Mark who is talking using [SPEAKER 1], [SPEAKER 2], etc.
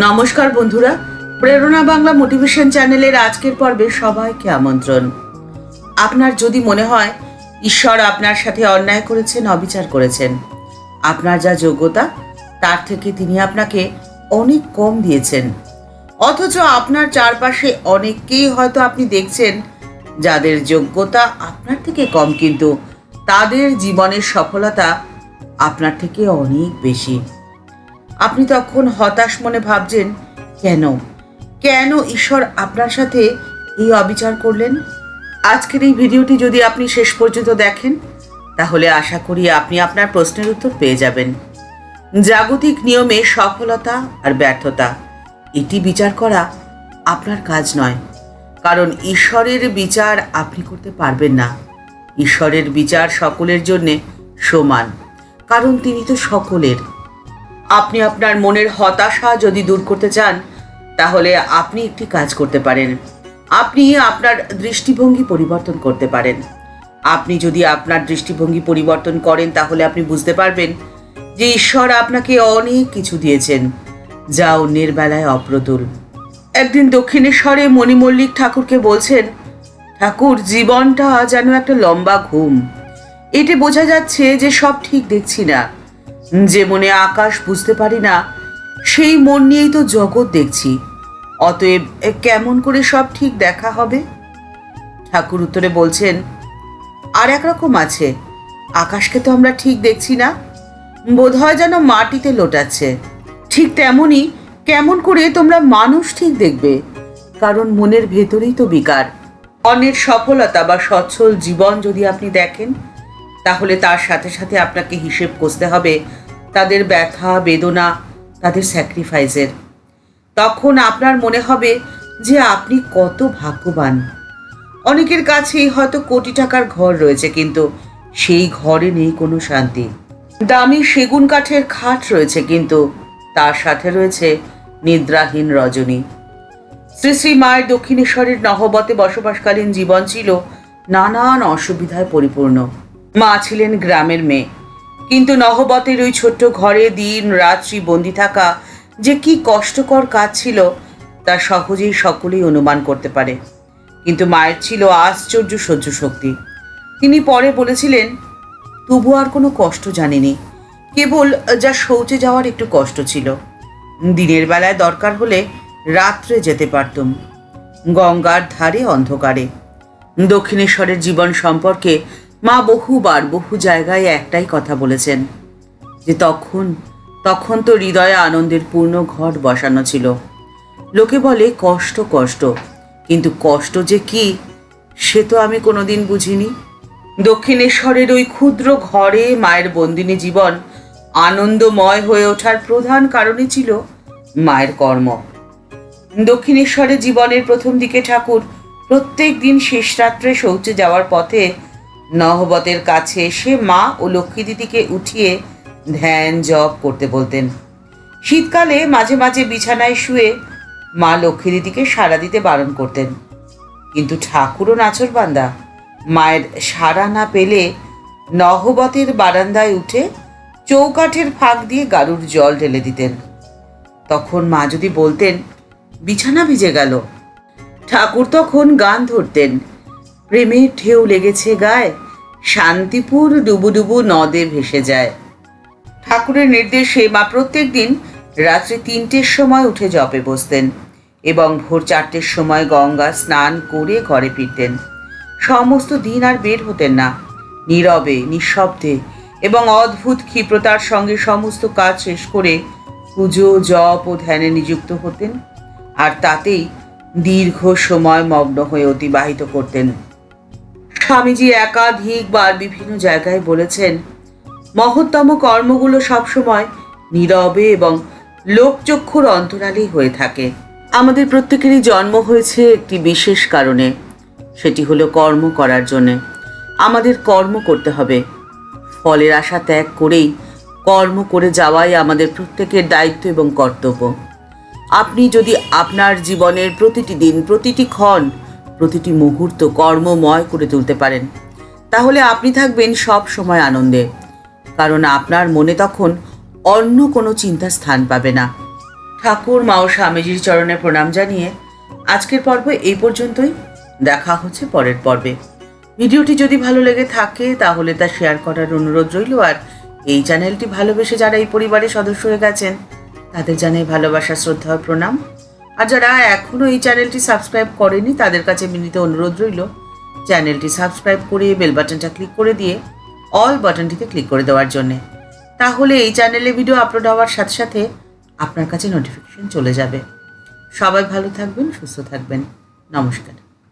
[SPEAKER 1] নমস্কার বন্ধুরা, প্রেরণা বাংলা মোটিভেশন চ্যানেলের আজকের পর্বে সবাইকে আমন্ত্রণ। আপনার যদি মনে হয় ঈশ্বর আপনার সাথে অন্যায় করেছেন, অবিচার করেছেন, আপনার যা যোগ্যতা তার থেকে তিনি আপনাকে অনেক কম দিয়েছেন, অথচ আপনার চারপাশে অনেককেই হয়তো আপনি দেখছেন যাদের যোগ্যতা আপনার থেকে কম, কিন্তু তাদের জীবনের সফলতা আপনার থেকে অনেক বেশি। আপনি তখন হতাশ মনে ভাবছেন, কেন কেন ঈশ্বর আপনার সাথে এই অবিচার করলেন? আজকের এই ভিডিওটি যদি আপনি শেষ পর্যন্ত দেখেন, তাহলে আশা করি আপনি আপনার প্রশ্নের উত্তর পেয়ে যাবেন। জাগতিক নিয়মে সফলতা আর ব্যর্থতা এটি বিচার করা আপনার কাজ নয়, কারণ ঈশ্বরের বিচার আপনি করতে পারবেন না। ঈশ্বরের বিচার সকলের জন্যে সমান, কারণ তিনি তো সকলের। আপনি আপনার মনের হতাশা যদি দূর করতে চান, তাহলে আপনি একটি কাজ করতে পারেন। আপনি আপনার দৃষ্টিভঙ্গি পরিবর্তন করতে পারেন। আপনি যদি আপনার দৃষ্টিভঙ্গি পরিবর্তন করেন, তাহলে আপনি বুঝতে পারবেন যে ঈশ্বর আপনাকে অনেক কিছু দিয়েছেন, যা অন্যের বেলায় অপ্রতুল। একদিন দক্ষিণেশ্বরে মণি মল্লিক ঠাকুরকে বলছেন, ঠাকুর, জীবনটা যেন একটা লম্বা ঘুম। এতে বোঝা যাচ্ছে যে সব ঠিক দেখছি না। যে মনে আকাশ বুঝতে পারি না, সেই মন নিয়েই তো জগৎ দেখছি। অতএব কেমন করে সব ঠিক দেখা হবে? ঠাকুর উত্তরে বলছেন, আর একরকম আছে, আকাশকে তো আমরা ঠিক দেখছি না, বোধ হয় যেন মাটিতে লোটাচ্ছে। ঠিক তেমনই কেমন করে তোমরা মানুষ ঠিক দেখবে, কারণ মনের ভেতরেই তো বিকার। অন্যের সফলতা বা সচ্ছল জীবন যদি আপনি দেখেন, তাহলে তার সাথে সাথে আপনাকে হিসেব কষতে হবে তাদের ব্যথা বেদনা, তাদের স্যাক্রিফাইসের। তখন আপনার মনে হবে যে আপনি কত ভাগ্যবান। অনেকের কাছেই হয়তো কোটি টাকার ঘর রয়েছে, কিন্তু সেই ঘরে নেই কোনো শান্তি। দামি সেগুন কাঠের খাট রয়েছে, কিন্তু তার সাথে রয়েছে নিদ্রাহীন রজনী। শ্রী শ্রী মায়ের দক্ষিণেশ্বরের নহবতে বসবাসকালীন জীবন ছিল নানান অসুবিধায় পরিপূর্ণ। মা ছিলেন গ্রামের মেয়ে, কিন্তু নহবতের ওই ছোট্ট ঘরে দিন রাত্রি বন্দি থাকা যে কি কষ্টকর কাজ ছিল, তা সহজেই সকলেই অনুমান করতে পারে। কিন্তু মায়ের ছিল আশ্চর্য সহ্য শক্তি। তিনি পরে বলেছিলেন, তবু আর কোনো কষ্ট জানিনি, কেবল যা শৌচে যাওয়ার একটু কষ্ট ছিল। দিনের বেলায় দরকার হলে রাত্রে যেতে পারতুম, গঙ্গার ধারে অন্ধকারে। দক্ষিণেশ্বরের জীবন সম্পর্কে মা বহুবার বহু জায়গায় একটাই কথা বলেছেন, যে তখন তো হৃদয়ে আনন্দের পূর্ণ ঘট বসানো ছিল। লোকে বলে কষ্ট কষ্ট, কিন্তু কষ্ট যে কি সে তো আমি কোনোদিন বুঝিনি। দক্ষিণেশ্বরের ওই ক্ষুদ্র ঘরে মায়ের বন্দিনী জীবন আনন্দময় হয়ে ওঠার প্রধান কারণই ছিল মায়ের কর্ম। দক্ষিণেশ্বরের জীবনের প্রথম দিকে ঠাকুর প্রত্যেক দিন শেষ রাত্রে শৌচে যাওয়ার পথে নহবতের কাছে এসে মা ও লক্ষ্মী দিদিকে উঠিয়ে ধ্যান জপ করতে বলতেন। শীতকালে মাঝে মাঝে বিছানায় শুয়ে মা লক্ষ্মী দিদিকে সাড়া দিতে বারণ করতেন, কিন্তু ঠাকুরও নাছোড়বান্দা। মায়ের সাড়া না পেলে নহবতের বারান্দায় উঠে চৌকাঠের ফাঁক দিয়ে গাড়ুর জল ঢেলে দিতেন। তখন মা যদি বলতেন, বিছানা ভিজে গেল, ঠাকুর তখন গান ধরতেন, প্রেমের ঢেউ লেগেছে গায়ে, শান্তিপুর ডুবু ডুবু নদে ভেসে যায়। ঠাকুরের নির্দেশে মা প্রত্যেক দিন রাত্রি 3টের সময় উঠে জপে বসতেন এবং ভোর 4টের সময় গঙ্গা স্নান করে ঘরে ফিরতেন। সমস্ত দিন আর বের হতেন না, নীরবে নিঃশব্দে এবং অদ্ভুত ক্ষিপ্রতার সঙ্গে সমস্ত কাজ শেষ করে পুজো জপ ও ধ্যানে নিযুক্ত হতেন, আর তাতেই দীর্ঘ সময় মগ্ন হয়ে অতিবাহিত করতেন। স্বামীজি একাধিকবার বিভিন্ন জায়গায় বলেছেন, মহত্তম কর্মগুলো সবসময় নীরবে এবং লোকচক্ষুর অন্তরালেই হয়ে থাকে। আমাদের প্রত্যেকেরই জন্ম হয়েছে একটি বিশেষ কারণে, সেটি হলো কর্ম করার জন্যে। আমাদের কর্ম করতে হবে, ফলের আশা ত্যাগ করেই কর্ম করে যাওয়াই আমাদের প্রত্যেকের দায়িত্ব এবং কর্তব্য। আপনি যদি আপনার জীবনের প্রতিটি দিন, প্রতিটি ক্ষণ, প্রতিটি মুহূর্ত কর্মময় করে তুলতে পারেন, তাহলে আপনি থাকবেন সব সময় আনন্দে, কারণ আপনার মনে তখন অন্য কোনো চিন্তা স্থান পাবে না। ঠাকুর মা ও স্বামীজির চরণে প্রণাম জানিয়ে আজকের পর্ব এই পর্যন্তই। দেখা হচ্ছে পরের পর্বে। ভিডিওটি যদি ভালো লেগে থাকে তাহলে তা শেয়ার করার অনুরোধ রইল। আর এই চ্যানেলটি ভালোবেসে যারা এই পরিবারের সদস্য হয়ে গেছেন তাদের জানাই ভালোবাসা, শ্রদ্ধা ও প্রণাম। আর যারা এখনও এই চ্যানেলটি সাবস্ক্রাইব করেনি তাদের কাছে বিনীত অনুরোধ রইল চ্যানেলটি সাবস্ক্রাইব করে বেল বাটনটা ক্লিক করে দিয়ে অল বাটনটিতে ক্লিক করে দেওয়ার জন্যে। তাহলে এই চ্যানেলে ভিডিও আপলোড হওয়ার সাথে সাথে আপনার কাছে নোটিফিকেশন চলে যাবে। সবাই ভালো থাকবেন, সুস্থ থাকবেন। নমস্কার।